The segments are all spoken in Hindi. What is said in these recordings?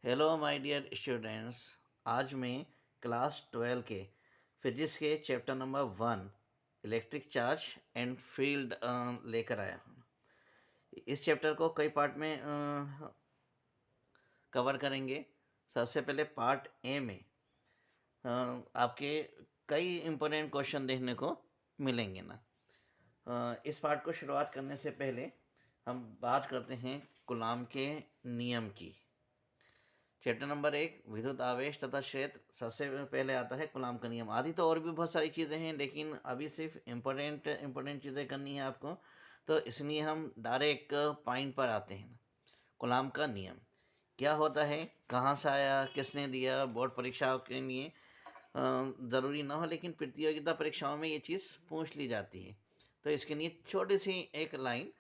Hello my dear students. आज मैं क्लास 12 के फिजिक्स के chapter number 1 electric charge and field लेकर आया हूँ। इस चैप्टर को कई पार्ट में कवर करेंगे। सबसे पहले पार्ट ए में आपके कई इम्पोर्टेंट क्वेश्चन देखने को मिलेंगे ना। इस पार्ट को शुरुआत करने से पहले हम बात करते हैं कूलॉम के नियम की। चैप्टर नंबर 1 विद्युत आवेश तथा क्षेत्र। सबसे पहले आता है कूलॉम का नियम। आदि तो और भी बहुत सारी चीज़ें हैं, लेकिन अभी सिर्फ इम्पोर्टेंट चीज़ें करनी है आपको, तो इसलिए हम डायरेक्ट पॉइंट पर आते हैं। कूलॉम का नियम क्या होता है, कहाँ से आया, किसने दिया, बोर्ड परीक्षाओं के लिए ज़रूरी ना हो लेकिन प्रतियोगिता परीक्षाओं में ये चीज़ पूछ ली जाती है। तो इसके लिए छोटी सी एक लाइन।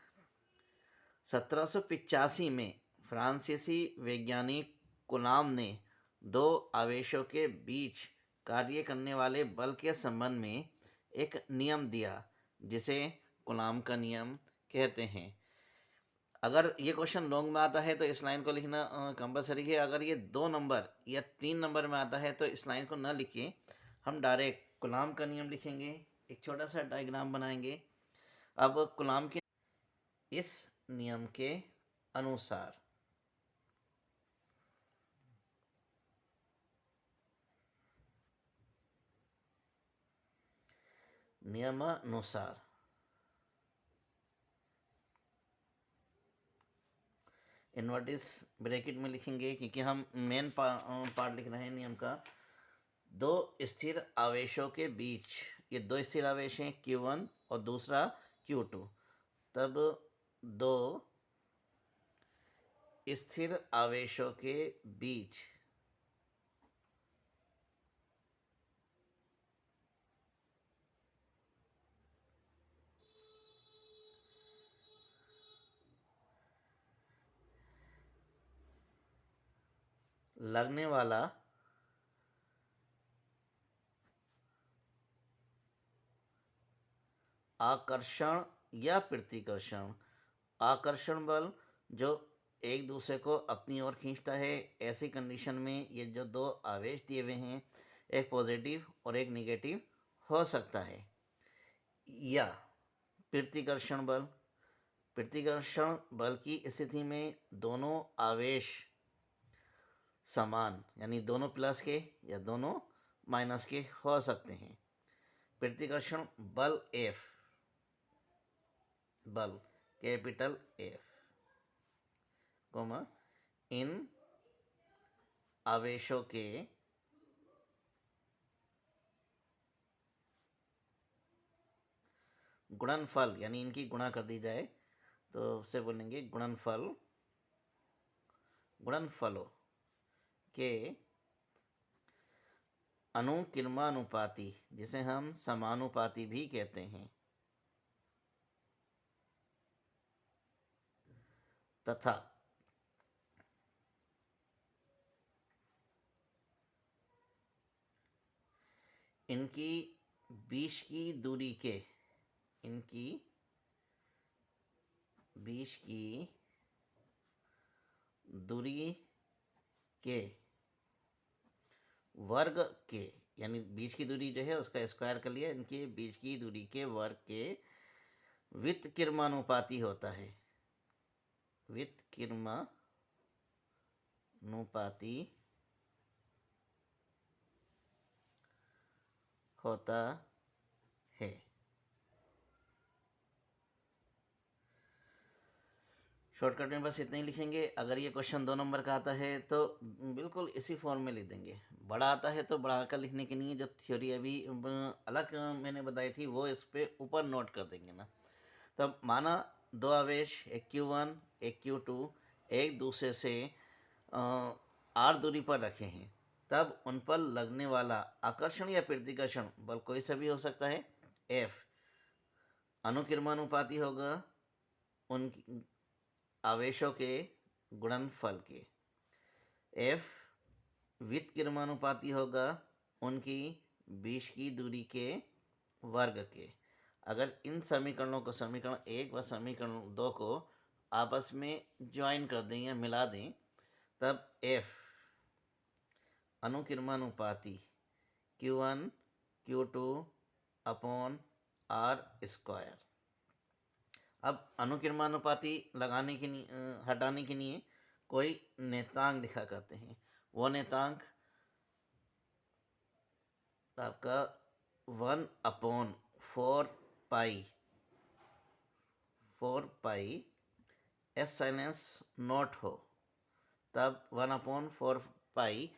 1785 में फ्रांसीसी वैज्ञानिक कूलॉम ने दो आवेशों के बीच कार्य करने वाले बल के संबंध में एक नियम दिया, जिसे कूलॉम का नियम कहते हैं। अगर ये क्वेश्चन लॉन्ग में आता है तो इस लाइन को लिखना कंपलसरी है। अगर ये 2 नंबर या 3 नंबर में आता है तो इस लाइन को न लिखिए, हम डायरेक्ट कूलॉम का नियम लिखेंगे। एक छोटा सा डायग्राम बनाएंगे। अब कूलॉम के इस नियम के अनुसार नियमानुसार इन्वर्टिस ब्रैकेट में लिखेंगे, क्योंकि हम मेन पार्ट लिख रहे हैं नियम का। दो स्थिर आवेशों के बीच, ये दो स्थिर आवेश हैं Q1 और दूसरा Q2। तब दो स्थिर आवेशों के बीच लगने वाला आकर्षण या प्रतिकर्षण, आकर्षण बल जो एक दूसरे को अपनी ओर खींचता है, ऐसी कंडीशन में ये जो दो आवेश दिए हुए हैं, एक पॉजिटिव और एक नेगेटिव हो सकता है। या प्रतिकर्षण बल, प्रतिकर्षण बल की स्थिति में दोनों आवेश समान, यानी दोनों प्लस के या दोनों माइनस के हो सकते हैं। प्रतिकर्षण बल F, बल कैपिटल F, इन आवेशों के गुणनफल, यानी इनकी गुणा कर दी जाए तो उससे बोलेंगे गुणनफलों के अनुकिरमानुपाती, जिसे हम समानुपाती भी कहते हैं, तथा इनकी बीच की दूरी के वर्ग के, यानी बीच की दूरी जो है उसका स्क्वायर कर लिया, इनके बीच की दूरी के वर्ग के व्युत्क्रमानुपाती होता है। व्युत्क्रमानुपाती होता है। शॉर्टकट में बस इतना ही लिखेंगे। अगर ये क्वेश्चन 2 नंबर का आता है तो बिल्कुल इसी फॉर्म में लिख देंगे। बड़ा आता है तो बढ़ा कर लिखने के लिए जो थ्योरी अभी अलग मैंने बताई थी वो इस पर ऊपर नोट कर देंगे ना। तब माना दो आवेश, एक Q1 एक Q2, एक दूसरे से R दूरी पर रखे हैं, तब उन पर लगने वाला आकर्षण या प्रतिकर्षण बल कोई सा भी हो सकता है। F अनुकिरमानुपाती होगा उन आवेशों के गुणनफल के। F व्युत्क्रमानुपाती होगा उनकी बीच की दूरी के वर्ग के। अगर इन समीकरणों को, समीकरण 1 व समीकरण 2 को आपस में ज्वाइन कर दें या मिला दें, तब F अनुकिरमानुपाती Q1 Q2 upon r square. अब अनुकिरमानुपाती लगाने के हटाने के लिए कोई नेतांक लिखा करते हैं। वो नेतांक आपका 1/4 पाई एस साइलेंस नॉट हो, तब 1/4 पाई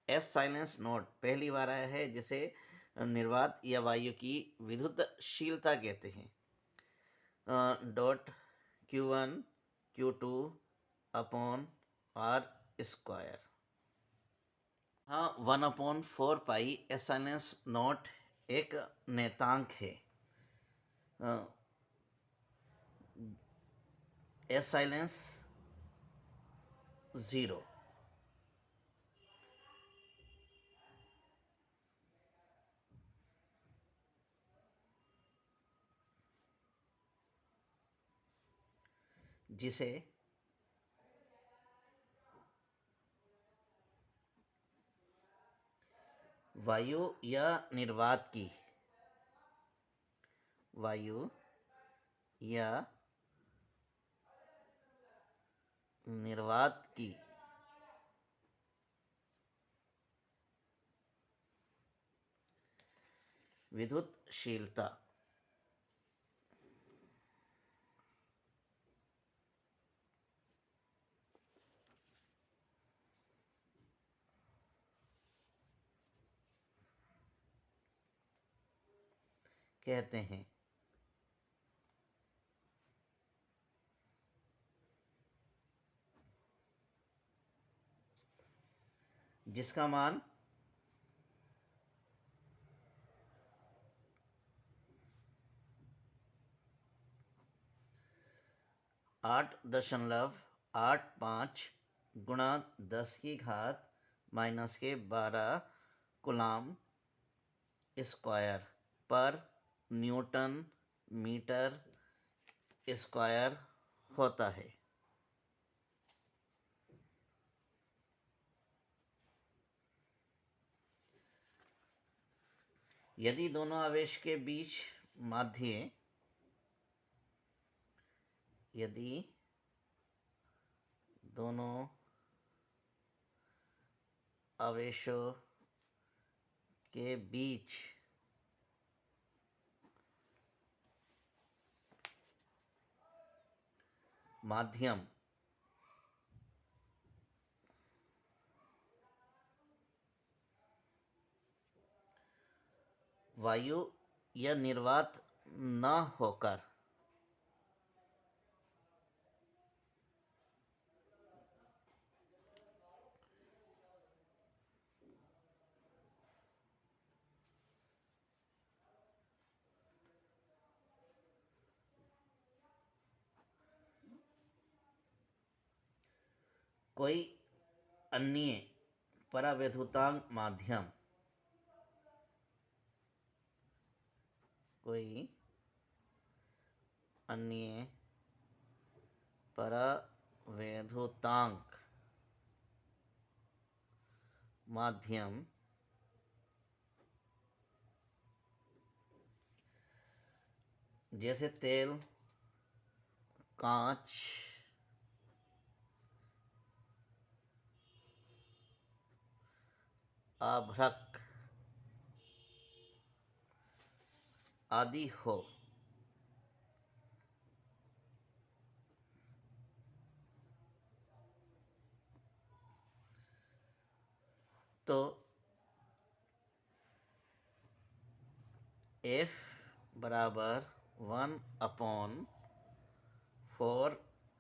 एस साइलेंस नॉट पहली बार आया है, जिसे निर्वात या वायु की विद्युतशीलता कहते हैं। Dot Q1 Q2 upon r square. हाँ, 1/4 पाई एस साइलेंस नॉट एक नेतांक है। एस साइलेंस 0, जिसे वायु या निर्वात की विद्युतशीलता कहते हैं। जिसका मान 8.85 गुणा 10⁻⁻12 कूलाम स्क्वायर पर न्यूटन मीटर स्क्वायर होता है। यदि दोनों आवेश के बीच माध्य दोनों आवेशों के बीच माध्यम वायु या निर्वात न होकर कोई अन्य परावैद्युतांक माध्यम जैसे तेल, कांच, आभ्रक आदि हो, तो F बराबर 1/4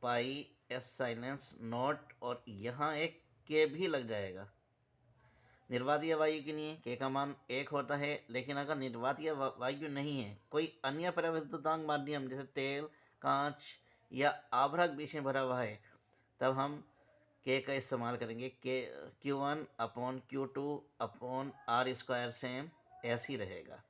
पाई एस साइलेंस नॉट, और यहाँ एक के भी लग जाएगा। निर्वात या वायु के लिए के का मान 1 होता है, लेकिन अगर निर्वात या वायु नहीं है, कोई अन्य परावैद्युतांक माध्यम जैसे तेल, कांच या आभ्रक बीच में भरा हुआ है, तब हम के का इस्तेमाल करेंगे। के Q1 upon Q2 upon r square से ऐसे ही रहेगा।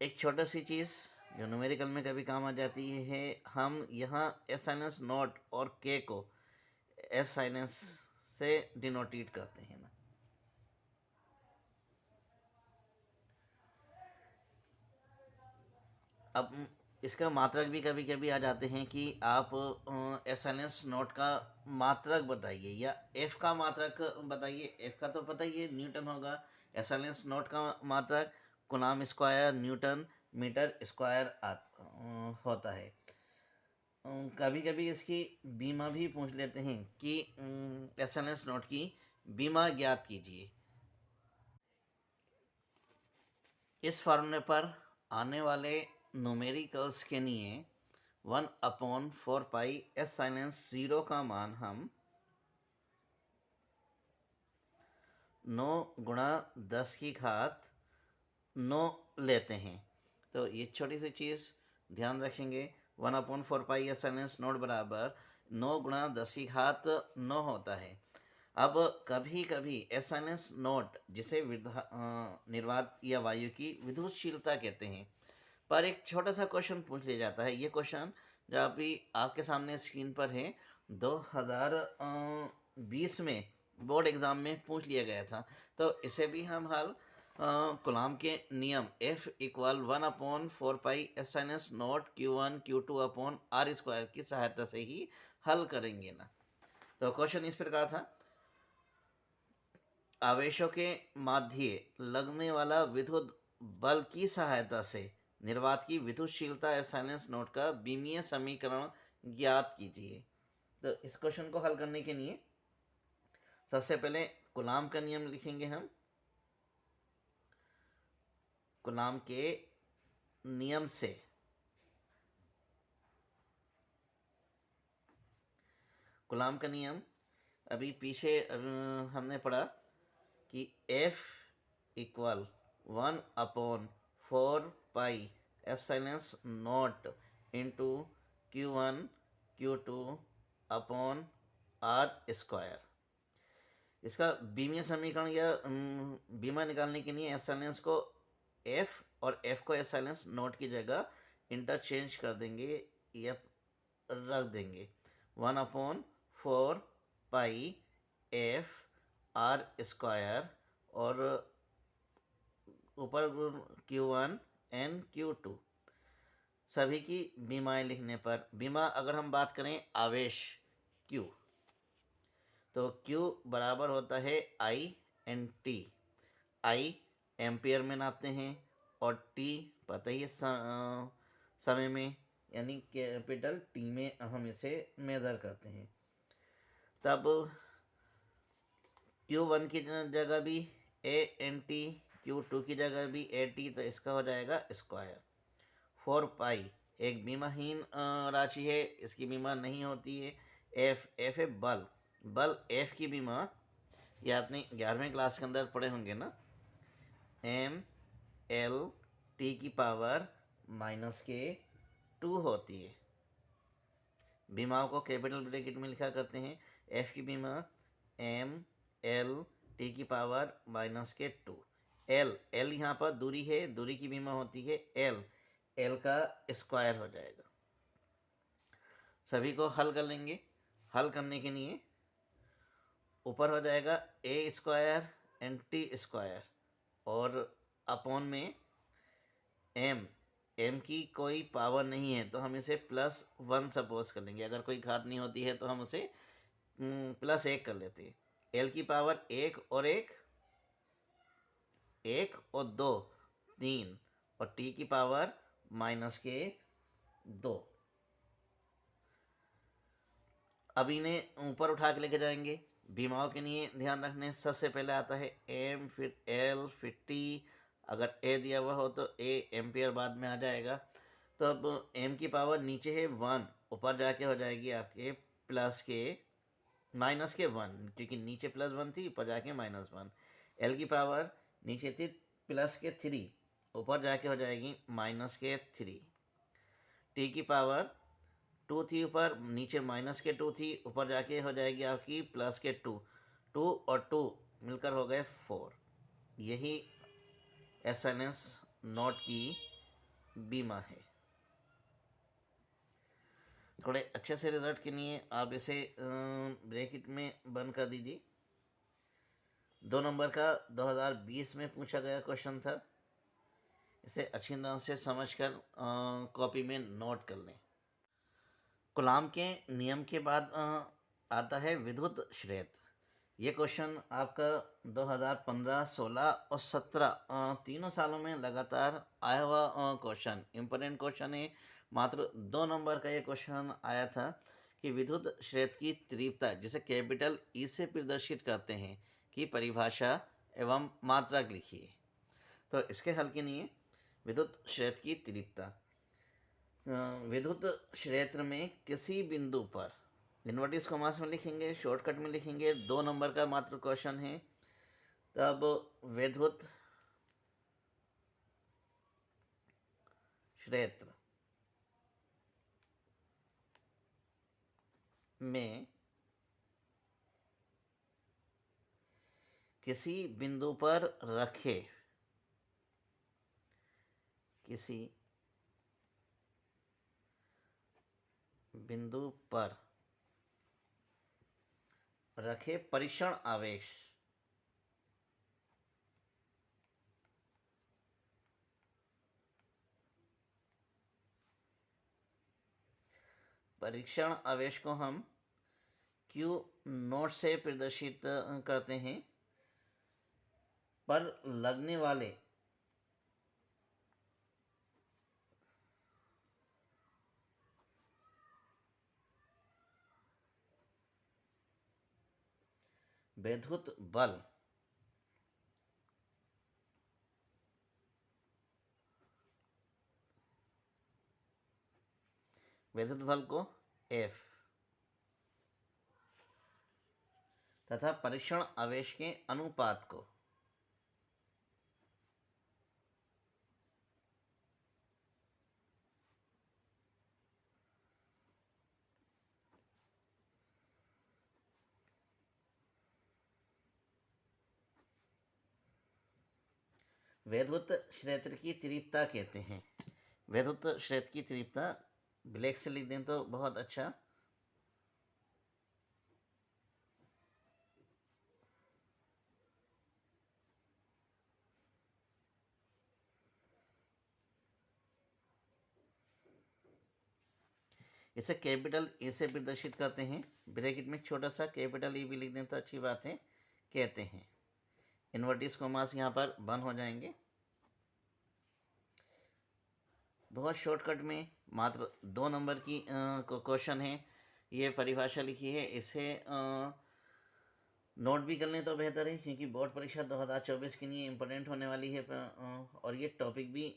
एक छोटा सी चीज़ जो न्यूमेरिकल में कभी काम आ जाती है, हम यहाँ एस साइलेंस नॉट और के को एस साइलेंस से डिनोटेट करते हैं ना। अब इसका मात्रक भी कभी कभी आ जाते हैं कि आप एसएनएस नोट का मात्रक बताइए या एफ का मात्रक बताइए। एफ का तो पता ही है, न्यूटन होगा। एसएनएस नोट का मात्रक coulomb square newton metre square होता है। कभी कभी इसकी बीमा भी पूछ लेते हैं कि एसएनएस नोट की बीमा ज्ञात कीजिए। इस फॉर्मूले पर आने वाले न्यूमेरिकल्स के लिए 1/4 पाई एस साइलेंस 0 का मान हम 9 गुणा 10 की घात 9 लेते हैं। तो ये छोटी सी चीज़ ध्यान रखेंगे। 1/4 पाई एस साइलेंस नोट बराबर 9 गुणा 10 की घात 9 होता है। अब कभी कभी एस साइलेंस नोट जिसे निर्वात या वायु की विद्युतशीलता कहते हैं, पर एक छोटा सा क्वेश्चन पूछ लिया जाता है। ये क्वेश्चन जो अभी आपके सामने स्क्रीन पर है 2020 में बोर्ड एग्ज़ाम में पूछ लिया गया था। तो इसे भी हम हल कूलॉम के नियम F = 1/4 pi S not Q1 Q2 upon R square की सहायता से ही हल करेंगे ना। तो क्वेश्चन इस प्रकार था, आवेशों के माध्य लगने वाला विद्युत बल की सहायता से निर्वात की विद्युतशीलता एप्सिलॉन नॉट का बीमीय समीकरण ज्ञात कीजिए। तो इस क्वेश्चन को हल करने के लिए सबसे पहले कूलॉम का नियम लिखेंगे हम। कूलॉम के नियम से कूलॉम का नियम अभी पीछे हमने पढ़ा कि F = 1/4 pi epsilon into Q1 Q2 upon R square. इसका बीमीय समीकरण या बीमा निकालने के लिए एप्सिलॉन को F और F को एप्सिलॉन नॉट की जगह इंटरचेंज कर देंगे या रख देंगे। 1/4 पाई F R स्क्वायर और ऊपर Q1 एंड Q2 सभी की बीमाएं लिखने पर, बीमा अगर हम बात करें आवेश Q, तो Q बराबर होता है I and T। I ampere में नापते हैं और T पता ही है समय में, यानी कैपिटल T में हम इसे मेज़र करते हैं। तब Q1 की जगह भी A एन टी, Q2 की जगह भी AT, तो इसका हो जाएगा स्क्वायर। 4 पाई एक बीमाहीन राशि है, इसकी बीमा नहीं होती है। F है बल, बल F की बीमा ये आपने 11वीं क्लास के अंदर पढ़े होंगे ना, mL(T⁻²) होती है। बीमाओं को कैपिटल ब्रैकेट में लिखा करते हैं। F की बीमा mL(T⁻²). L यहाँ पर दूरी है, दूरी की बीमा होती है L का स्क्वायर हो जाएगा। सभी को हल कर लेंगे। हल करने के लिए ऊपर हो जाएगा A² एंड T² और अपॉन में m की कोई पावर नहीं है तो हम इसे +1 सपोज कर लेंगे। अगर कोई घात नहीं होती है तो हम उसे +1 कर लेते हैं। L की पावर 1 और 1 और 2 3 और T की पावर -2। अब इन्हें ऊपर उठा के लेके जाएंगे। बीमाओं के लिए ध्यान रखने सबसे पहले आता है M, फिर L, फिर T। अगर A दिया हुआ हो तो A एम्पियर बाद में आ जाएगा। तो अब M की पावर नीचे है 1, ऊपर जाके हो जाएगी आपके -1, क्योंकि नीचे +1 थी, ऊपर जाके -1। L की पावर नीचे थी +3, ऊपर जाके हो जाएगी -3। T की पावर 2 थी, ऊपर नीचे -2 थी, ऊपर जाके हो जाएगी आपकी +2। 2 और 2 मिलकर हो गए 4। यही एसएनएस नॉट की बीमा है। थोड़े अच्छे से रिजल्ट के लिए आप इसे ब्रैकेट में बंद कर दीजिए। 2 नंबर का 2020 में पूछा गया क्वेश्चन था। इसे अच्छी तरह से समझकर कॉपी में नोट कर लें। कूलाम के नियम के बाद आता है विद्युत क्षेत्र। ये क्वेश्चन आपका 2015, 16 और 17 तीनों सालों में लगातार आया हुआ क्वेश्चन, इम्पोर्टेंट क्वेश्चन है। मात्र 2 नंबर का ये क्वेश्चन आया था कि विद्युत क्षेत्र की तीव्रता, जिसे कैपिटल ई से प्रदर्शित करते हैं, की परिभाषा एवं मात्रक लिखिए। तो इसके हल के लिए विद्युत क्षेत्र की तीव्रता, विद्युत क्षेत्र में किसी बिंदु पर, इन्वर्टिस कॉमास में लिखेंगे, शॉर्टकट में लिखेंगे, 2 नंबर का मात्र क्वेश्चन है। तब विद्युत क्षेत्र में किसी बिंदु पर रखे, किसी बिंदु पर रखे परीक्षण आवेश, परीक्षण आवेश को हम Q नोट से प्रदर्शित करते हैं। पर लगने वाले विद्युत बल, विद्युत बल को F तथा परीक्षण आवेश के अनुपात को विद्युत क्षेत्र की तीव्रता कहते हैं। विद्युत क्षेत्र की तीव्रता ब्लैक से लिख दें तो बहुत अच्छा। इसे कैपिटल ए से प्रदर्शित करते हैं, ब्रैकेट में छोटा सा कैपिटल ई भी लिख दें तो अच्छी बात है, कहते हैं। इन्वर्टिस कॉमास यहाँ पर बंद हो जाएंगे। बहुत शॉर्टकट में मात्र 2 नंबर की क्वेश्चन है। ये परिभाषा लिखी है, इसे नोट भी कर लें तो बेहतर है, क्योंकि बोर्ड परीक्षा 2024 के लिए इम्पोर्टेंट होने वाली है और ये टॉपिक भी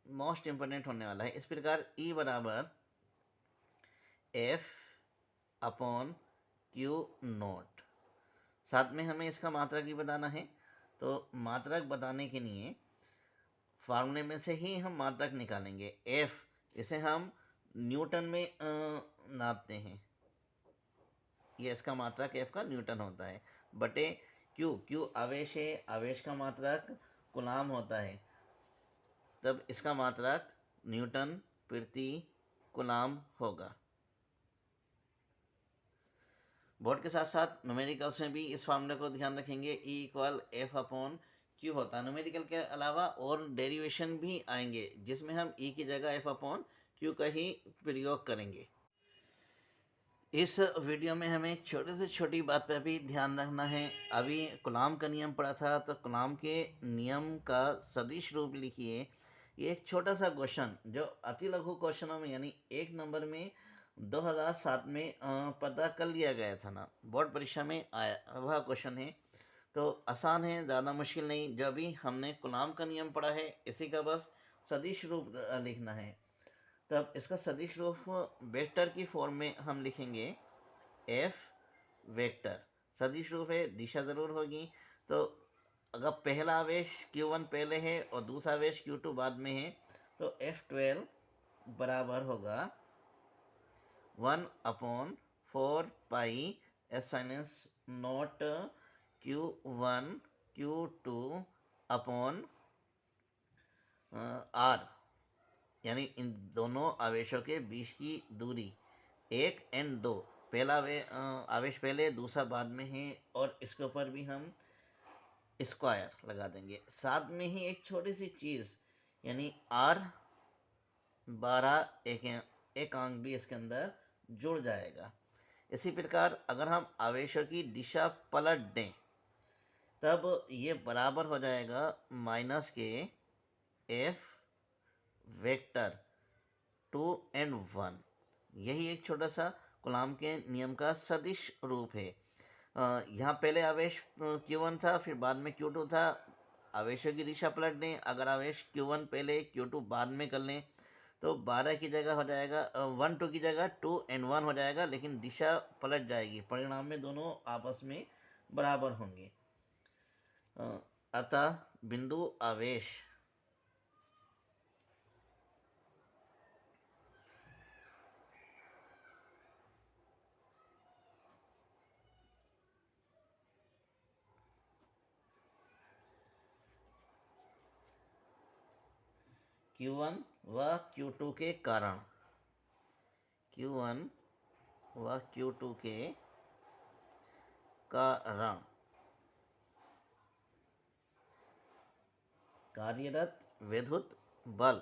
मोस्ट इम्पोर्टेंट होने वाला है। इस प्रकार E बराबर F अपॉन Q नोट। साथ में हमें इसका मात्रक भी बताना है। तो मात्रक बताने के लिए फार्मूले में से ही हम मात्रक निकालेंगे। F, इसे हम न्यूटन में नापते हैं। ये इसका मात्रक F का न्यूटन होता है, बटे Q आवेश है, आवेश का मात्रक कूलाम होता है, तब इसका मात्रक न्यूटन प्रति कूलाम होगा। बोर्ड के साथ साथ न्यूमेरिकल्स में भी इस फार्मूले को ध्यान रखेंगे। E equal F upon Q होता है। न्यूमेरिकल के अलावा और डेरिवेशन भी आएंगे, जिसमें हम E की जगह F अपॉन Q का ही प्रयोग करेंगे। इस वीडियो में हमें एक छोटे से छोटी बात पर भी ध्यान रखना है। अभी कूलाम का नियम पढ़ा था, तो कूलाम के नियम का सदिश रूप लिखिए। ये एक छोटा सा क्वेश्चन जो अति लघु क्वेश्चनों में, यानी 1 नंबर में 2007 में पता कर लिया गया था ना, बोर्ड परीक्षा में आया वह क्वेश्चन है। तो आसान है, ज़्यादा मुश्किल नहीं। जो भी हमने कूलाम का नियम पढ़ा है, इसी का बस सदिश रूप लिखना है। तब इसका सदिश रूप वेक्टर की फॉर्म में हम लिखेंगे F वेक्टर। सदिश रूप है, दिशा ज़रूर होगी। तो अगर पहला आवेश Q1 पहले है और दूसरा आवेश Q2 बाद में है, तो F12 बराबर होगा 1/4 pi epsilon not Q1 Q2 upon R, यानी इन दोनों आवेशों के बीच की दूरी 1 एंड 2, पहला आवेश पहले दूसरा बाद में है, और इसके ऊपर भी हम स्क्वायर लगा देंगे। साथ में ही एक छोटी सी चीज़, यानी R12 एक अंक भी इसके अंदर जुड़ जाएगा। इसी प्रकार अगर हम आवेशों की दिशा पलट दें तब ये बराबर हो जाएगा माइनस के F वेक्टर 2 एंड 1। यही एक छोटा सा कूलाम के नियम का सदिश रूप है। यहाँ पहले आवेश Q1 था, फिर बाद में Q2 था। आवेशों की दिशा पलट दें, अगर आवेश Q1 पहले Q2 बाद में कर लें तो 12 की जगह हो जाएगा 1 2 की जगह 2 एंड 1 हो जाएगा, लेकिन दिशा पलट जाएगी। परिणाम में दोनों आपस में बराबर होंगे। अतः बिंदु आवेश Q1 व Q2 के कारण Q1 व Q2 के कारण कार्यरत विद्युत बल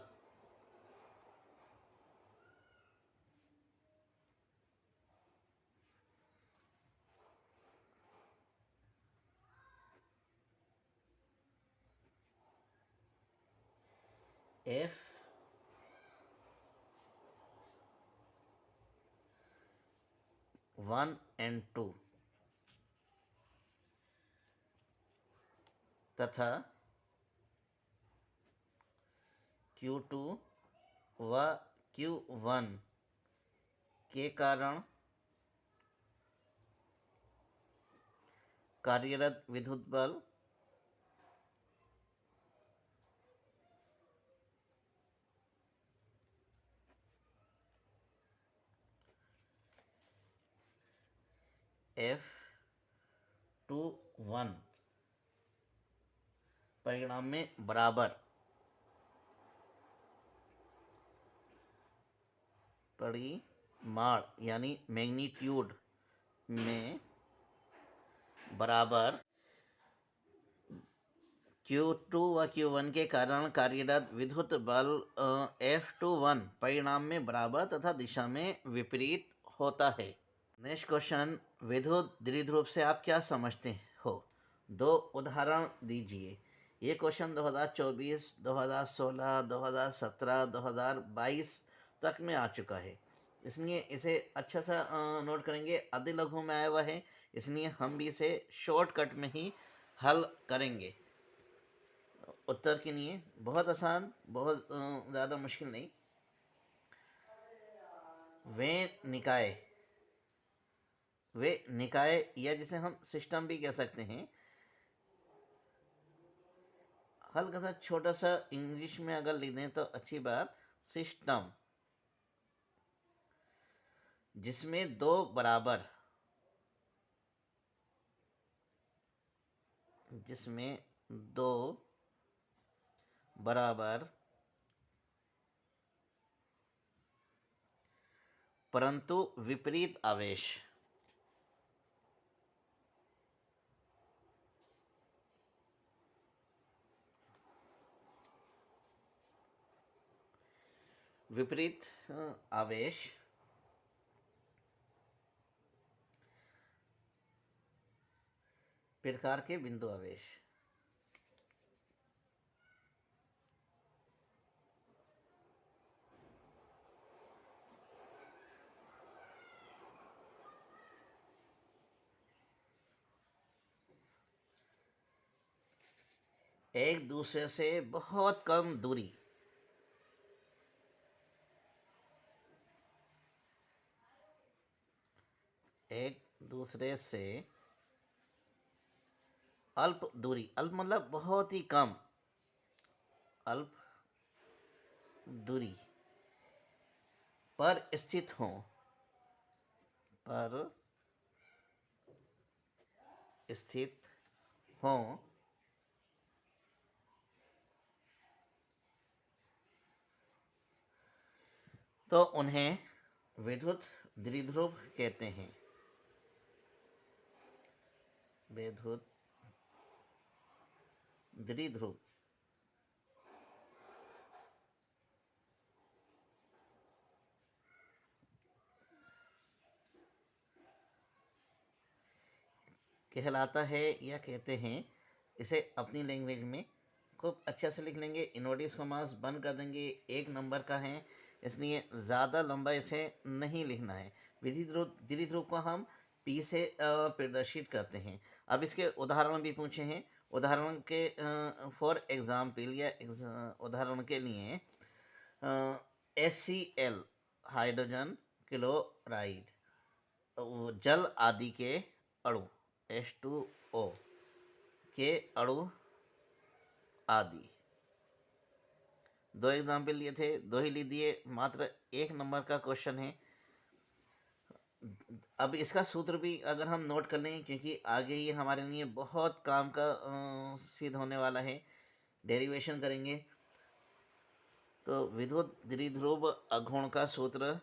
F1 एंड 2 तथा Q2 व Q1 के कारण कार्यरत विद्युत बल F21 परिणाम में बराबर परिमाण यानी मैग्नीट्यूड में बराबर Q2 व Q1 के कारण कार्यरत विद्युत बल F21 परिणाम में बराबर तथा दिशा में विपरीत होता है। नेक्स्ट क्वेश्चन, विद्युत द्विध्रुव से आप क्या समझते हो? 2 उदाहरण दीजिए। ये क्वेश्चन 2024, 2016, 2017, 2022 तक में आ चुका है, इसलिए इसे अच्छा सा नोट करेंगे। अति लघु में आया हुआ है, इसलिए हम भी इसे शॉर्टकट में ही हल करेंगे। उत्तर के लिए बहुत आसान, बहुत ज़्यादा मुश्किल नहीं। वे निकाय या जिसे हम सिस्टम भी कह सकते हैं, हल्का सा छोटा सा इंग्लिश में अगर लिख दें तो अच्छी बात, सिस्टम जिसमें दो बराबर परंतु विपरीत आवेश प्रकार के बिंदु आवेश। एक दूसरे से बहुत कम दूरी अल्प दूरी, अल्प मतलब बहुत ही कम, अल्प दूरी पर स्थित हों तो उन्हें विद्युत द्विध्रुव कहते हैं। बेधुत द्विध्रुव कहलाता है या कहते हैं। इसे अपनी लैंग्वेज में खूब अच्छे से लिख लेंगे। इनवर्टेड कॉमास बंद कर देंगे। एक नंबर का है इसलिए ज़्यादा लंबा इसे नहीं लिखना है। द्विध्रुव को हम पी से प्रदर्शित करते हैं। अब इसके उदाहरण भी पूछे हैं। उदाहरण के फॉर एग्जाम्पल या उदाहरण के लिए HCl हाइड्रोजन क्लोराइड जल आदि के अणु H2O के अणु आदि। दो एग्जाम्पल लिए थे, दो ही लिख दिए। मात्र एक नंबर का क्वेश्चन है। अब इसका सूत्र भी अगर हम नोट कर लें, क्योंकि आगे ये हमारे लिए बहुत काम का सिद्ध होने वाला है। डेरिवेशन करेंगे तो विद्युत द्विध्रुव अघूर्ण का सूत्र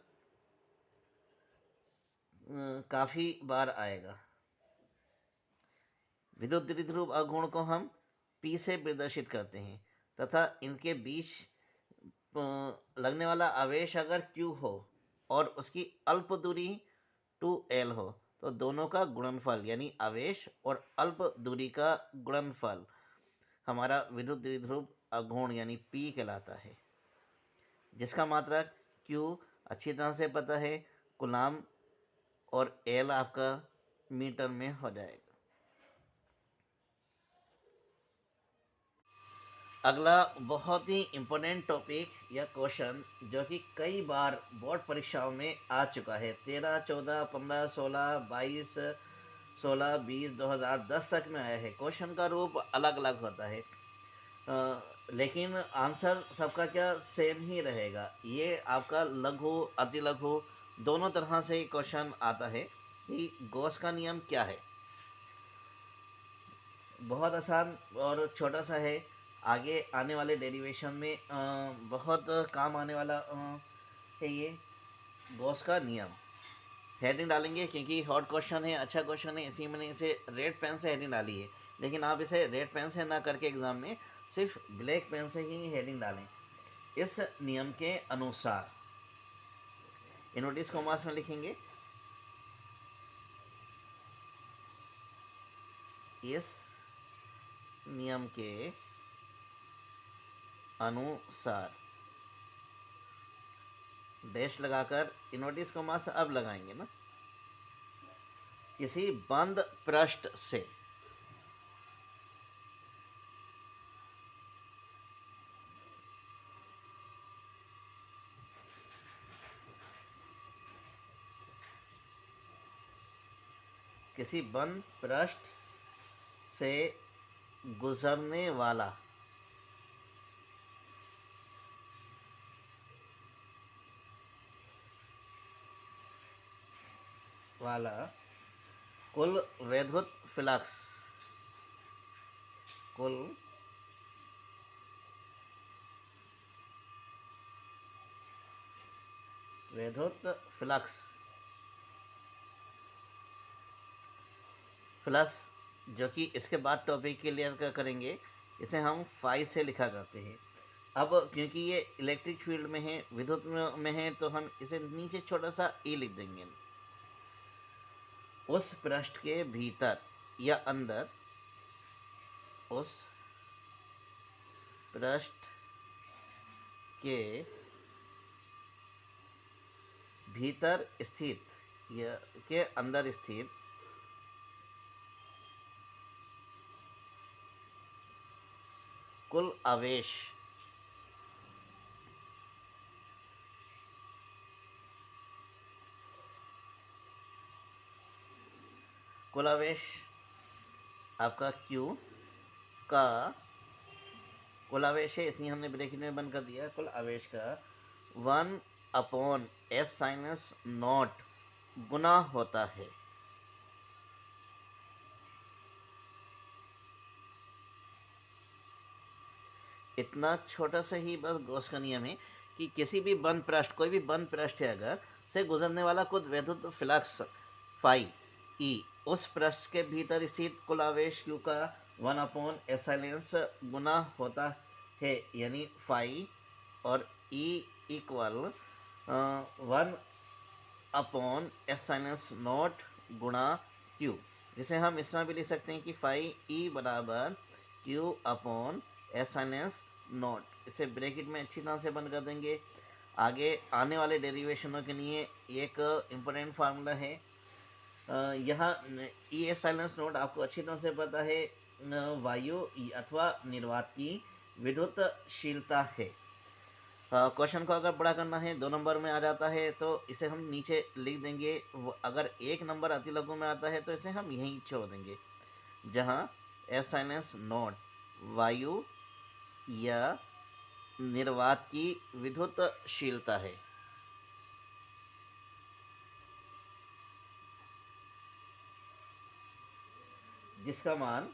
काफ़ी बार आएगा। विद्युत द्विध्रुव अघूर्ण को हम P से प्रदर्शित करते हैं तथा इनके बीच लगने वाला आवेश अगर Q हो और उसकी अल्प दूरी 2L हो तो दोनों का गुणनफल यानी आवेश और अल्प दूरी का गुणनफल हमारा विद्युत द्विध्रुव अघूर्ण यानी P कहलाता है, जिसका मात्रक Q अच्छी तरह से पता है, कूलाम, और L आपका मीटर में हो जाएगा। अगला बहुत ही इम्पोर्टेंट टॉपिक या क्वेश्चन जो कि कई बार बोर्ड परीक्षाओं में आ चुका है। 13, 14, 15, 16, 22, 16, 20, 2010 तक में आया है। क्वेश्चन का रूप अलग अलग होता है लेकिन आंसर सबका क्या सेम ही रहेगा। ये आपका लघु अति लघु दोनों तरह से क्वेश्चन आता है कि गॉस का नियम क्या है। बहुत आसान और छोटा सा है। आगे आने वाले डेरिवेशन में बहुत काम आने वाला है ये गॉस का नियम। हेडिंग डालेंगे क्योंकि हॉट क्वेश्चन है, अच्छा क्वेश्चन है, इसलिए मैंने इसे रेड पेन से हेडिंग डाली है। लेकिन आप इसे रेड पेन से ना करके एग्ज़ाम में सिर्फ ब्लैक पेन से ही हेडिंग डालें। इस नियम के अनुसार इनवर्टेड कॉमास में लिखेंगे, इस नियम के अनुसार डैश लगाकर इनवर्टेड कॉमास अब लगाएंगे ना, किसी बंद पृष्ठ से किसी बंद पृष्ठ से गुजरने वाला कुल वैद्युत फ्लक्स, कुल वैद्युत फ्लक्स प्लस जो कि इसके बाद टॉपिक क्लियर करेंगे, इसे हम फाई से लिखा करते हैं। अब क्योंकि ये इलेक्ट्रिक फील्ड में है, विद्युत में है, तो हम इसे नीचे छोटा सा ई लिख देंगे। उस पृष्ठ के भीतर या अंदर, उस पृष्ठ के भीतर स्थित या के अंदर स्थित कुल आवेश आपका Q का कुल आवेश है, इसलिए हमने ब्रैकेट में बंद कर दिया। कुल आवेश का 1/F-0 गुना होता है इतना छोटा सा ही बस गॉस का नियम है कि किसी भी बंद पृष्ठ, कोई भी बंद पृष्ठ है अगर, से गुजरने वाला कुछ विद्युत फ्लक्स फाई ई उस पृष्ठ के भीतर स्थित कुल आवेश q का 1/एप्सिलॉन गुना होता है, यानी फाई और E इक्वल 1/एप्सिलॉन गुणा q, जिसे हम इस तरह भी लिख सकते हैं कि फाई E बराबर q/एप्सिलॉन। इसे ब्रैकेट में अच्छी तरह से बंद कर देंगे। आगे आने वाले डेरिवेशनों के लिए एक इम्पोर्टेंट फार्मूला है। यहाँ ई एप्सिलॉन आपको अच्छी तरह से पता है, वायु अथवा निर्वात की विद्युतशीलता है। क्वेश्चन को अगर बड़ा करना है 2 नंबर में आ जाता है तो इसे हम नीचे लिख देंगे। अगर 1 नंबर अतिलघु में आता है तो इसे हम यहीं छोड़ देंगे, जहाँ एप्सिलॉन वायु या निर्वात की विद्युतशीलता है। जिसका मान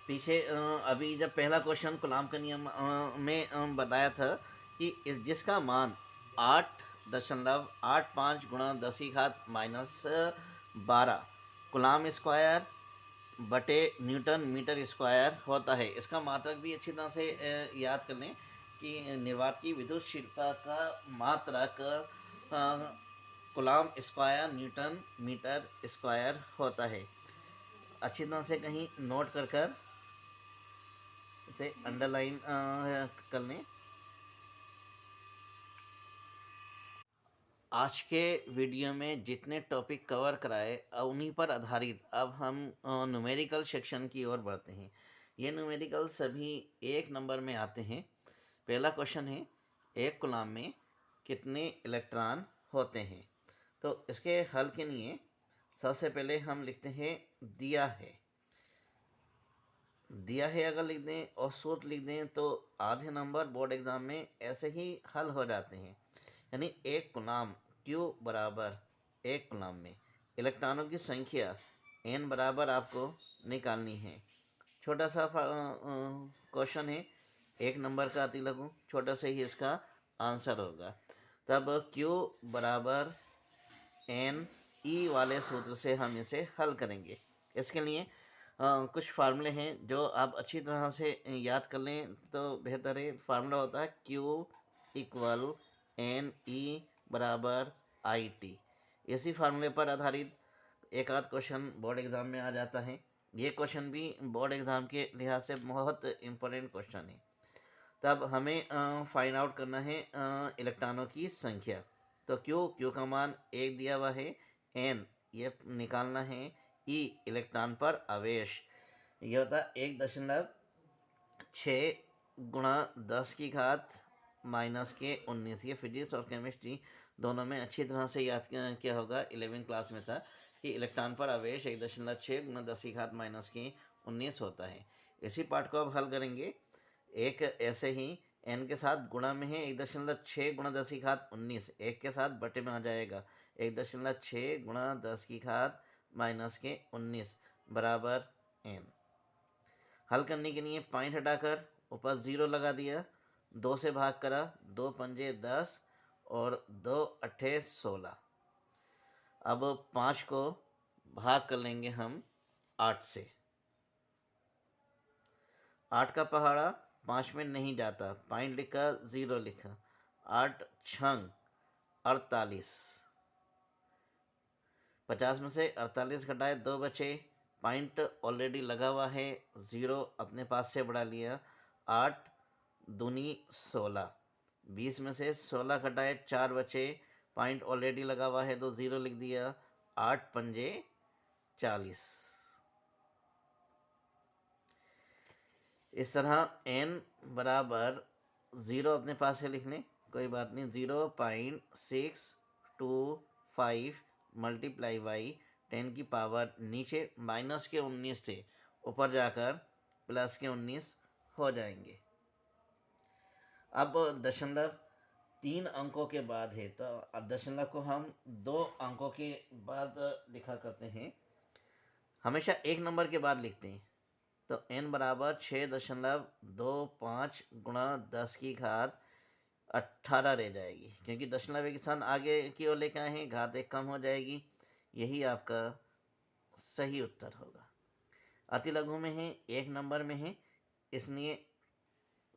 पीछे अभी जब पहला क्वेश्चन कलाम का नियम में बताया था कि जिसका मान 8.85 गुणा 10⁻⁻12 कलाम स्क्वायर बटे न्यूटन मीटर स्क्वायर होता है। इसका मात्रक भी अच्छी तरह से याद कर लें कि निर्वात की विद्युतशीलता का मात्रक कलाम स्क्वायर न्यूटन मीटर स्क्वायर होता है। अच्छी तरह से कहीं नोट कर इसे अंडरलाइन कर लें। आज के वीडियो में जितने टॉपिक कवर कराए उन्हीं पर आधारित अब हम न्यूमेरिकल सेक्शन की ओर बढ़ते हैं। ये न्यूमेरिकल सभी 1 नंबर में आते हैं। पहला क्वेश्चन है, एक कूलम्ब में कितने इलेक्ट्रॉन होते हैं। तो इसके हल के लिए सबसे पहले हम लिखते हैं दिया है। दिया है अगर लिख दें और सूत्र लिख दें तो आधे नंबर बोर्ड एग्जाम में ऐसे ही हल हो जाते हैं। यानी एक कूलम्ब Q बराबर एक कूलम्ब में इलेक्ट्रॉनों की संख्या n बराबर आपको निकालनी है। छोटा सा क्वेश्चन है, 1 नंबर का अतिलघु, छोटा से ही इसका आंसर होगा। तब Q बराबर n E वाले सूत्र से हम इसे हल करेंगे। इसके लिए कुछ फार्मूले हैं जो आप अच्छी तरह से याद कर लें तो बेहतर है। फार्मूला होता है Q इक्वल NE बराबर IT। इसी फार्मूले पर आधारित एक आध क्वेश्चन बोर्ड एग्ज़ाम में आ जाता है। ये क्वेश्चन भी बोर्ड एग्ज़ाम के लिहाज से बहुत इम्पोर्टेंट क्वेश्चन है। तब हमें फाइंड आउट करना है इलेक्ट्रॉनों की संख्या। तो Q का मान 1 दिया हुआ है, N ये निकालना है, E इलेक्ट्रॉन पर आवेश ये होता है 1.6 गुणा 10⁻⁻19। ये फिजिक्स और केमिस्ट्री दोनों में अच्छी तरह से याद किया होगा। 11वीं क्लास में था कि इलेक्ट्रॉन पर आवेश 1.6 गुणा 10⁻⁻19 होता है। इसी पार्ट को अब हल करेंगे। एक ऐसे ही n के साथ गुणा में है 1.6 गुणा 10⁻19, एक के साथ बटे में आ जाएगा 1.6 गुणा 10⁻⁻19 बराबर n। हल करने के लिए पॉइंट हटाकर ऊपर 0 लगा दिया, 2 से भाग करा, 2 पंजे 10 और 2 अट्ठे 16। अब 5 को भाग कर लेंगे हम 8 से। 8 का पहाड़ा 5 में नहीं जाता, पॉइंट लिखा 0 लिखा, 8 छंग 48। 50 में से 48 घटाए 2 बचे, पॉइंट ऑलरेडी लगा हुआ है, 0 अपने पास से बढ़ा लिया, 8 दूनी 16। 20 में से 16 घटाए 4 बचे, पॉइंट ऑलरेडी लगा हुआ है तो 0 लिख दिया, 8 पंजे 40। इस तरह n बराबर 0 अपने पास से लिख लें, कोई बात नहीं, 0.625 मल्टीप्लाई बाई 10 की पावर नीचे माइनस के 19 थे, ऊपर जाकर प्लस के 19 हो जाएंगे। अब दशमलव 3 अंकों के बाद है तो अब दशमलव को हम 2 अंकों के बाद लिखा करते हैं। हमेशा 1 नंबर के बाद लिखते हैं। तो n बराबर 6.25 गुणा 10 की घात 18 रह जाएगी, क्योंकि दशमलव एक स्थान आगे की ओर लेकर आए हैं, घात एक कम हो जाएगी। यही आपका सही उत्तर होगा। अति लघु में है, एक नंबर में है, इसलिए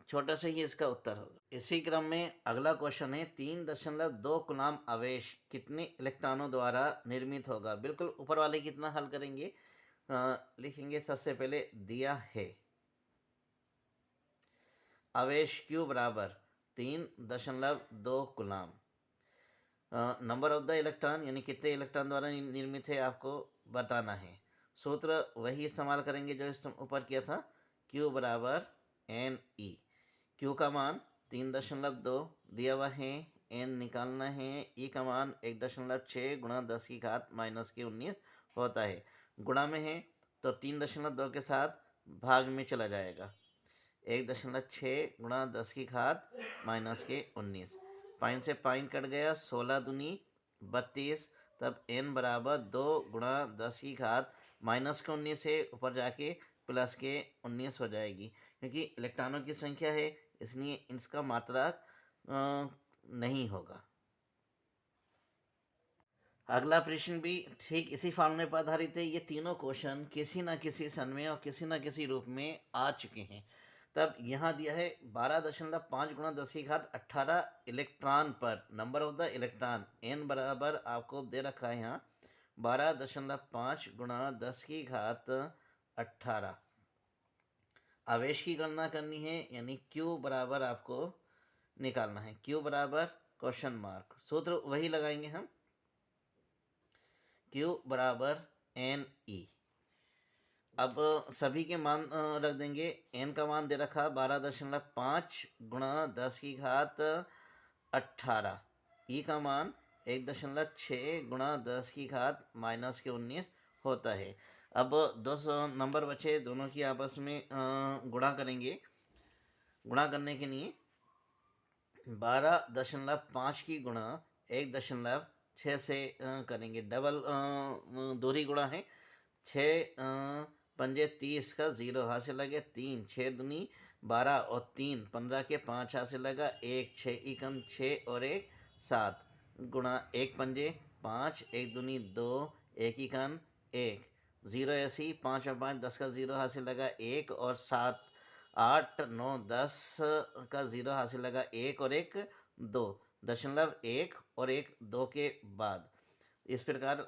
छोटा सा ही इसका उत्तर होगा। इसी क्रम में अगला क्वेश्चन है, 3.2 कूलम्ब आवेश कितने इलेक्ट्रॉनों द्वारा निर्मित होगा। बिल्कुल ऊपर वाले कितना हल करेंगे, लिखेंगे सबसे पहले दिया है आवेश Q बराबर 3.2 coulomb. Number of the electron यानी कितने इलेक्ट्रॉन द्वारा निर्मित है आपको बताना है। सूत्र वही इस्तेमाल करेंगे जो इस ऊपर किया था, Q बराबर NE। Q का मान 3.2 दिया हुआ है, N निकालना है, E का मान 1.6 गुणा 10 की घात -19 होता है। गुणा में है तो 3.2 के साथ भाग में चला जाएगा, 1.6 गुणा 10 की घात -19। पाइन से पाइन कट गया, 16 दूनी 32, तब n बराबर 2 गुणा 10 की घात -19 से ऊपर जाके +19 हो जाएगी। क्योंकि इलेक्ट्रॉनों की संख्या है इसलिए इसका मात्रा नहीं होगा। अगला प्रश्न भी ठीक इसी फॉर्मूले पर आधारित है। ये तीनों क्वेश्चन किसी न किसी सन में और किसी न किसी रूप में आ चुके हैं। तब यहाँ दिया है 12.5 गुणा 10 की घात 18 इलेक्ट्रॉन पर, number of the electron n बराबर आपको दे रखा है यहाँ 12.5 गुणा 10 की घात 18। आवेश की गणना करनी है यानी Q बराबर आपको निकालना है, Q बराबर क्वेश्चन मार्क। सूत्र वही लगाएंगे हम, Q बराबर NE। अब सभी के मान रख देंगे। n का मान दे रखा 12.5 गुणा 10 की घात 18, E का मान 1.6 गुणा 10 की घात -19 होता है। अब 10 नंबर बचे, दोनों की आपस में गुणा करेंगे। गुणा करने के लिए 12.5 की गुणा 1.6 से करेंगे, डबल दोहरी गुणा है। 6 पंजे 30 का 0 हासिल लगे, 3 6 दूनी 12 और 3 15 के 5 हासिल लगा, 1 6 एकम 6 और 1 7 गुणा 1 पंजे 5, 1 दूनी 2, 1 इकन 1, 0 ऐसी 5 और 5 10 का 0 हासिल लगा, 1 और 7 8 9 10 का 0 हासिल लगा, 1 और 1 2, 0.1 और 1 2 के बाद इस प्रकार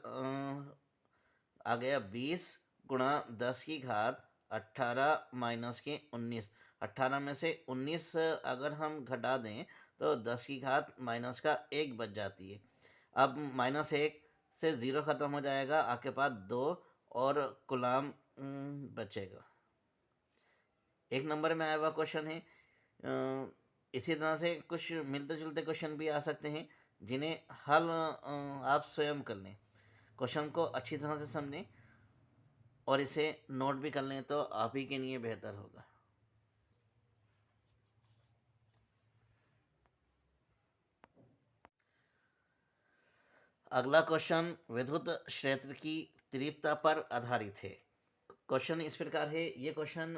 आ गया 20 गुणा 10 की घात 18 -19। 18 में से 19 अगर हम घटा दें तो 10 की घात -1 बच जाती है। अब -1 से 0 ख़त्म हो जाएगा, आपके पास 2 और कूलम्ब बचेगा। एक नंबर में आया हुआ क्वेश्चन है। इसी तरह से कुछ मिलते जुलते क्वेश्चन भी आ सकते हैं जिन्हें हल आप स्वयं कर लें। क्वेश्चन को अच्छी तरह से समझें और इसे नोट भी कर लें तो आप ही के लिए बेहतर होगा। अगला क्वेश्चन विद्युत क्षेत्र की तीव्रता पर आधारित है। क्वेश्चन इस प्रकार है। ये क्वेश्चन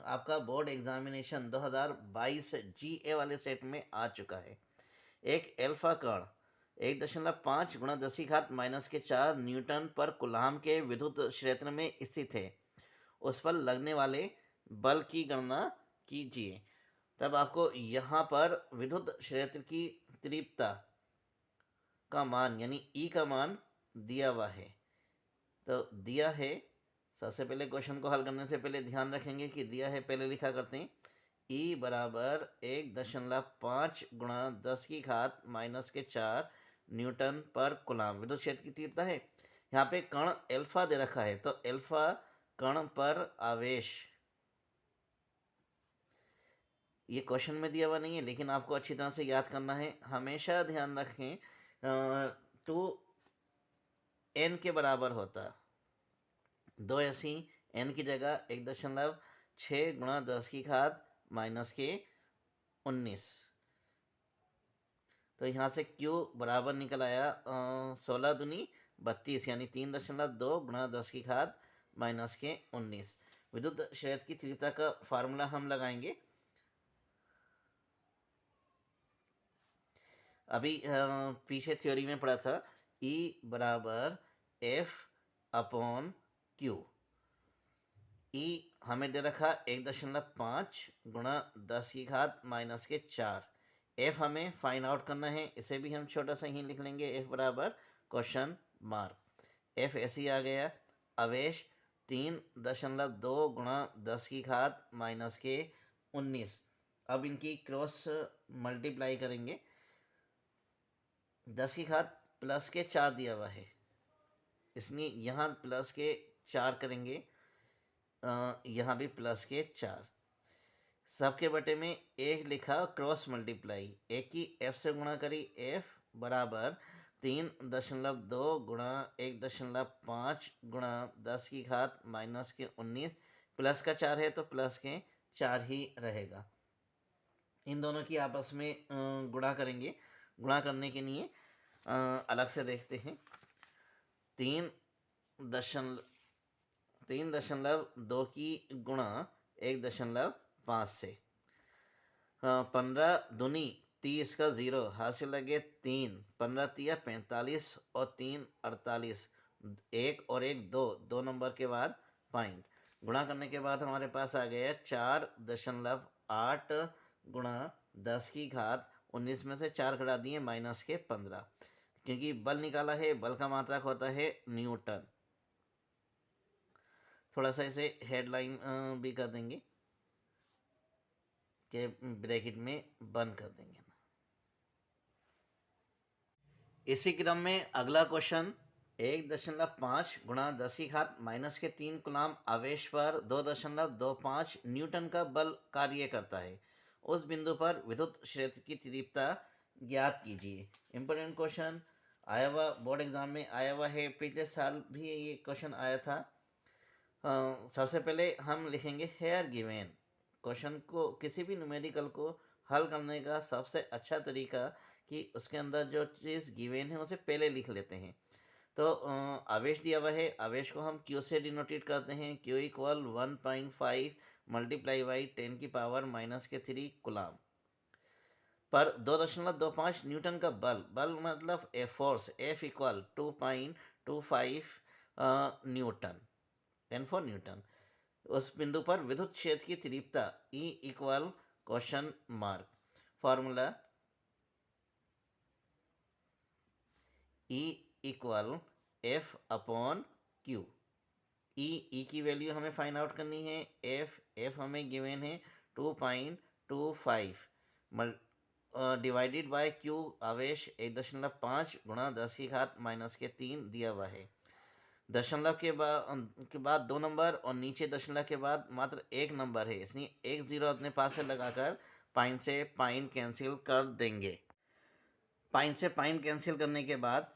आपका बोर्ड एग्जामिनेशन 2022 GA वाले सेट में आ चुका है। एक एल्फा कण 1.5 गुणा 10 की घात -4 न्यूटन पर कूलम्ब के विद्युत क्षेत्र में स्थित है। उस पर लगने वाले बल की गणना कीजिए। तब आपको यहाँ पर विद्युत क्षेत्र की तीव्रता का मान यानी E का मान दिया हुआ है। तो दिया है, सबसे पहले क्वेश्चन को हल करने से पहले ध्यान रखेंगे कि दिया है पहले लिखा करते हैं। E बराबर 1.5 गुणा 10 की घात -4 न्यूटन पर कूलम्ब विद्युत क्षेत्र की तीव्रता है। यहाँ पे कण एल्फा दे रखा है तो एल्फा कण पर आवेश, ये क्वेश्चन में दिया हुआ नहीं है लेकिन आपको अच्छी तरह से याद करना है। हमेशा ध्यान रखें 2n के बराबर होता, 2 ऐसी n की जगह 1.6 गुणा 10 की घात -19। तो यहाँ से Q बराबर निकल आया 16 दूनी 32 यानी 3.2 गुणा 10 की घात -19। विद्युत क्षेत्र की तीव्रता का फार्मूला हम लगाएंगे। अभी पीछे थ्योरी में पढ़ा था E बराबर F अपॉन Q। E हमें दे रखा 1.5 गुणा 10⁻⁻⁴। F हमें फाइंड आउट करना है, इसे भी हम छोटा सा ही लिख लेंगे, F बराबर क्वेश्चन मार्क। F ऐसे ही आ गया। आवेश 3.2 गुणा 10⁻⁻�19। अब इनकी क्रॉस मल्टीप्लाई करेंगे। 10 की घात प्लस के 4 दिया हुआ है, इसलिए यहाँ प्लस के 4 करेंगे, यहाँ भी प्लस के 4। सबके बटे में 1 लिखा, क्रॉस मल्टीप्लाई, 1 की F से गुणा करी, F बराबर 3.2 गुणा 1.5 गुणा 10⁻⁻�19। प्लस का 4 है तो प्लस के 4 ही रहेगा। इन दोनों की आपस में गुणा करेंगे। गुणा करने के लिए अलग से देखते हैं। 3.2 की गुणा 1.5 से, 15 दूनी 30 का 0, हासिल लगे 3, 15 तिया 45 और 3 48, 1 और 1 2, 2 नंबर के बाद पॉइंट। गुणा करने के बाद हमारे पास आ गया 4.8 गुणा 10⁻19 में से 4 घटा दिए माइनस के 15, क्योंकि बल निकाला है, बल का मात्रक होता है न्यूटन। थोड़ा सा इसे हेडलाइन भी कर देंगे कि ब्रैकेट में बंद कर देंगे। इसी क्रम में अगला क्वेश्चन, 1.5 गुणा 10⁻⁻3 कूलाम आवेश पर 2.25 न्यूटन का बल कार्य करता है। उस बिंदु पर विद्युत क्षेत्र की तीव्रता ज्ञात कीजिए। इम्पोर्टेंट क्वेश्चन आया हुआ, बोर्ड एग्जाम में आया हुआ है, पिछले साल भी ये क्वेश्चन आया था। सबसे पहले हम लिखेंगे हेयर गिवन। क्वेश्चन को, किसी भी न्यूमेरिकल को हल करने का सबसे अच्छा तरीका कि उसके अंदर जो चीज़ गिवन है उसे पहले लिख लेते हैं। तो आवेश दिया हुआ है, आवेश को हम Q से डिनोटेट करते हैं। Q equal 1.5 multiply by 10⁻⁻³ coulomb पर 2.25 न्यूटन का बल, बल मतलब a force, F equal 2.25 Newton, N for Newton. उस बिंदु पर विद्युत क्षेत्र की तीव्रता E equal question mark. Formula E equal F upon Q। E की वैल्यू हमें फाइंड आउट करनी है। F हमें गिवन है 2.25 डिवाइडेड बाय Q, आवेश 1.5 गुणा 10⁻⁻3 दिया हुआ है। दशमलव के बाद 2 नंबर और नीचे दशमलव के बाद मात्र 1 नंबर है, इसलिए 1 0 अपने पास से लगाकर पॉइंट से पॉइंट कैंसिल कर देंगे। पॉइंट से पॉइंट कैंसिल करने के बाद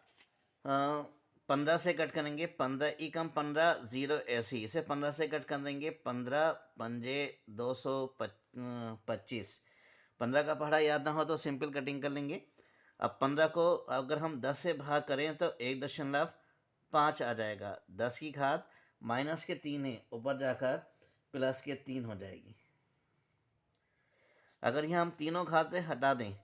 15 से कट करेंगे, 15 ई कम 15, 0 ऐसे ही, इसे 15 से कट कर देंगे, 15 पंजे 225। 15 का पढ़ा याद ना हो तो सिंपल कटिंग कर लेंगे। अब 15 को अगर हम 10 से भाग करें तो 1.5 आ जाएगा। 10 की घात माइनस के 3 है, ऊपर जाकर प्लस के 3 हो जाएगी। अगर यहाँ हम तीनों घातें हटा दें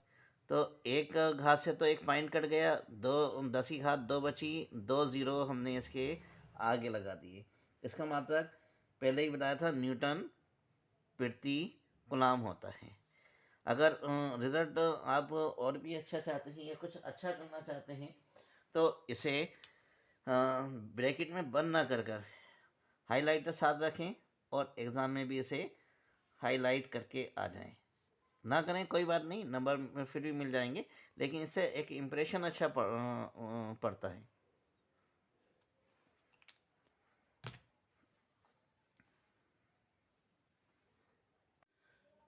तो एक घात से तो एक पॉइंट कट गया, 10 की घात 2 बची, 2 0 हमने इसके आगे लगा दिए। इसका मात्रक पहले ही बताया था, न्यूटन प्रति कूलाम होता है। अगर रिजल्ट आप और भी अच्छा चाहते हैं या कुछ अच्छा करना चाहते हैं तो इसे ब्रैकेट में बंद ना कर हाईलाइटर साथ रखें और एग्ज़ाम में भी इसे हाईलाइट करके आ जाएं। ना करें कोई बात नहीं, नंबर में फिर भी मिल जाएंगे, लेकिन इससे एक इम्प्रेशन अच्छा पड़ता है।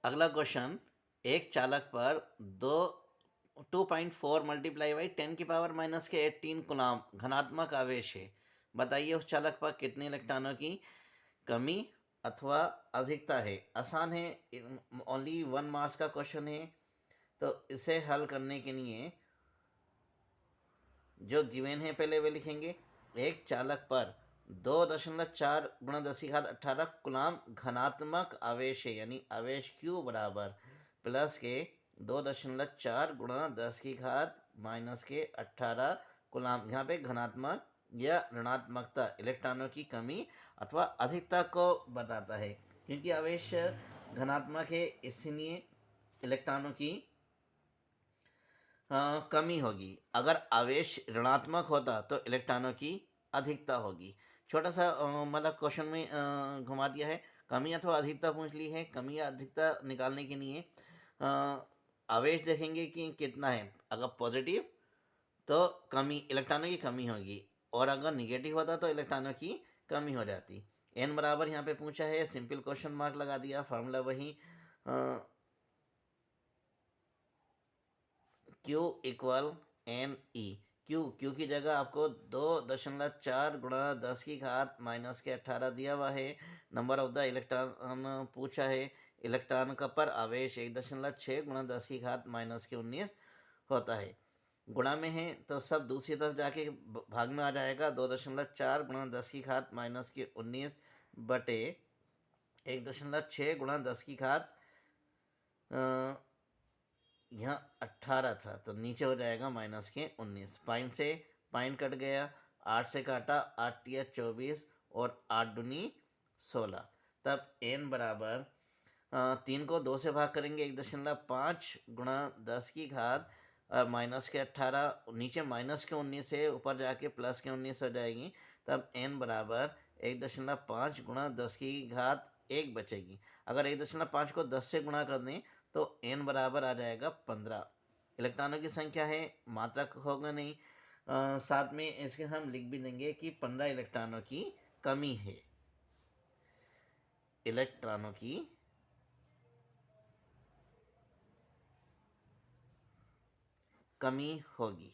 अगला क्वेश्चन, एक चालक पर 2.4 मल्टीप्लाई बाई 10⁻⁻18 कूलाम घनात्मक आवेश है। बताइए उस चालक पर कितने इलेक्ट्रॉनों की कमी अथवा अधिकता है। आसान है, ओनली 1 मार्क्स का क्वेश्चन है। तो इसे हल करने के लिए जो गिवन है पहले वे लिखेंगे। एक चालक पर 2.4 गुणा 10 की घात 18 कूलाम घनात्मक आवेश है, यानी आवेश Q बराबर प्लस के 2.4 गुणा 10 की घात माइनस के 18 कूलाम। यहाँ पे घनात्मक या ऋणात्मकता इलेक्ट्रॉनों की कमी अथवा अधिकता को बताता है। क्योंकि आवेश धनात्मक है इसलिए इलेक्ट्रॉनों की कमी होगी। अगर आवेश ऋणात्मक होता तो इलेक्ट्रॉनों की अधिकता होगी। छोटा सा मतलब क्वेश्चन में घुमा दिया है, कमी अथवा अधिकता पूछ ली है। कमी या अधिकता निकालने के लिए आवेश देखेंगे कि कितना है। अगर पॉजिटिव तो कमी, इलेक्ट्रॉनों की कमी होगी, और अगर निगेटिव होता तो इलेक्ट्रॉनों की कमी हो जाती। एन बराबर यहाँ पे पूछा है, सिंपल क्वेश्चन मार्क लगा दिया, फार्मूला वही Q equal n e. Q की जगह आपको 2.4 गुणा 10 की घात माइनस के 18 दिया हुआ है। नंबर ऑफ द इलेक्ट्रॉन पूछा है। इलेक्ट्रॉन का पर आवेश 1.6 गुणा 10 की घात माइनस के 19 होता है। गुणा में है तो सब दूसरी तरफ जाके भाग में आ जाएगा। 2.4 गुणा 10 की घात माइनस के 19 बटे 1.6 गुणा 10 की घात यहाँ 18 था तो नीचे हो जाएगा माइनस के 19। पाइन से पाइन कट गया, 8 से काटा, 8 या 24 और 8 दूनी 16। तब n बराबर 3 को 2 से भाग करेंगे, 1.5 गुणा 10 की घात माइनस के 18, नीचे माइनस के 19 से ऊपर जाके प्लस के 19 हो जाएगी। तब n बराबर 1.5 गुणा 10 की घात 1 बचेगी। अगर 1.5 को 10 से गुणा कर दें तो n बराबर आ जाएगा 15। इलेक्ट्रॉनों की संख्या है, मात्रक होगा नहीं। साथ में इसके हम लिख भी देंगे कि 15 इलेक्ट्रॉनों की कमी है। इलेक्ट्रॉनों की कमी होगी।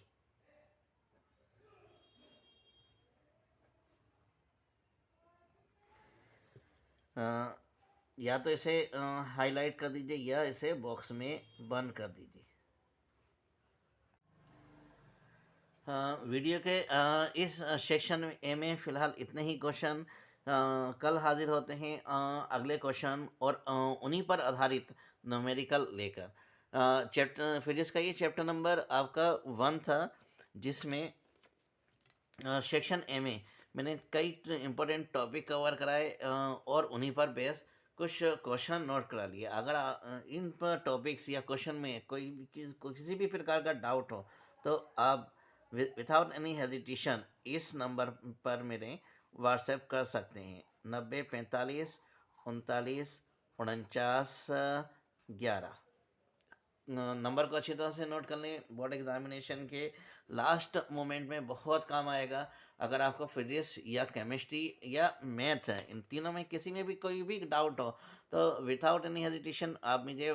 या तो इसे हाईलाइट कर दीजिए या इसे बॉक्स में बंद कर दीजिए। वीडियो के इस सेक्शन ए में फ़िलहाल इतने ही क्वेश्चन। कल हाजिर होते हैं अगले क्वेश्चन और उन्हीं पर आधारित न्यूमेरिकल लेकर। चैप्टर फिजिक्स का ये चैप्टर नंबर आपका 1 था, जिसमें सेक्शन ए में मैंने कई इम्पोर्टेंट टॉपिक कवर कराए और उन्हीं पर बेस कुछ क्वेश्चन नोट करा लिए। अगर इन पर टॉपिक्स या क्वेश्चन में कोई किसी भी प्रकार का डाउट हो तो आप विदाउट एनी हेजिटेशन इस नंबर पर मेरे व्हाट्सएप कर सकते हैं। 9045 39 49 11 नंबर को अच्छी तरह से नोट कर लें। बोर्ड एग्जामिनेशन के लास्ट मोमेंट में बहुत काम आएगा। अगर आपको फिजिक्स या केमिस्ट्री या मैथ है, इन तीनों में किसी में भी कोई भी डाउट हो तो विदाउट एनी हेजिटेशन आप मुझे